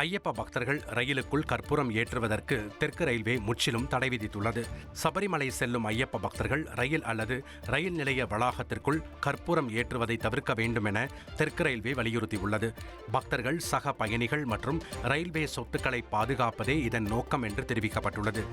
ஐயப்ப பக்தர்கள் ரயிலுக்குள் கற்பூரம் ஏற்றுவதற்கு தெற்கு ரயில்வே முற்றிலும் தடை விதித்துள்ளது. சபரிமலை செல்லும் ஐயப்ப பக்தர்கள் ரயில் அல்லது ரயில் நிலைய வளாகத்திற்குள் கற்பூரம் ஏற்றுவதை தவிர்க்க வேண்டும் என தெற்கு ரயில்வே வலியுறுத்தியுள்ளது. பக்தர்கள், சக பயணிகள் மற்றும் ரயில்வே சொத்துக்களை பாதுகாப்பதே இதன் நோக்கம் என்று தெரிவிக்கப்பட்டுள்ளது.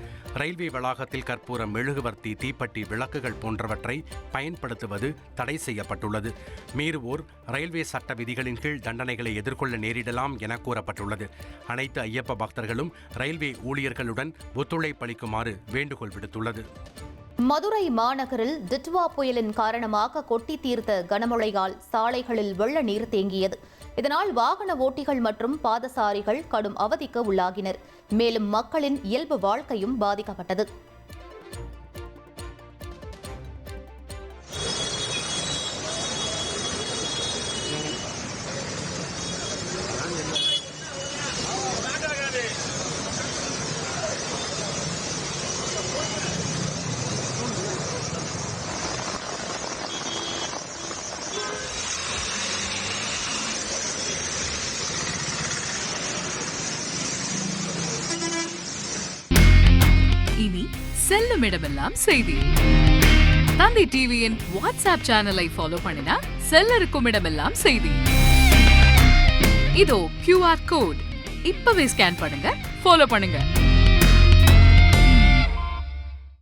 ரயில்வே வளாகத்தில் கற்பூரம், மெழுகுவர்த்தி, தீப்பெட்டி, விளக்குகள் போன்றவற்றை பயன்படுத்துவது தடை செய்யப்பட்டுள்ளது. மீறுவோர் ரயில்வே சட்ட விதிகளின் கீழ் தண்டனைகளை எதிர்கொள்ள நேரிடலாம் என கூறப்பட்டுள்ளது. அனைத்து ஐயப்ப பக்தர்களும் ரயில்வே ஊழியர்களுடன் ஒத்துழைப்பளிக்குமாறு வேண்டுகோள் விடுத்துள்ளது. மதுரை மாநகரில் டிட்வா புயலின் காரணமாக கொட்டி தீர்த்த கனமழையால் சாலைகளில் வெள்ள நீர் தேங்கியது. இதனால் வாகன ஓட்டிகள் மற்றும் பாதசாரிகள் கடும் அவதிக்கு உள்ளாகினர். மேலும் மக்களின் இயல்பு வாழ்க்கையும் பாதிக்கப்பட்டது. இனி செல்லும் இடமெல்லாம் செய்தி. தந்தி டிவியின் வாட்ஸ்அப் சேனலை ஃபாலோ பண்ணினா செல்ல இருக்கும் இடமெல்லாம் செய்தி. இதோ QR கோட் இப்பவே ஸ்கேன் பண்ணுங்க, ஃபாலோ பண்ணுங்க.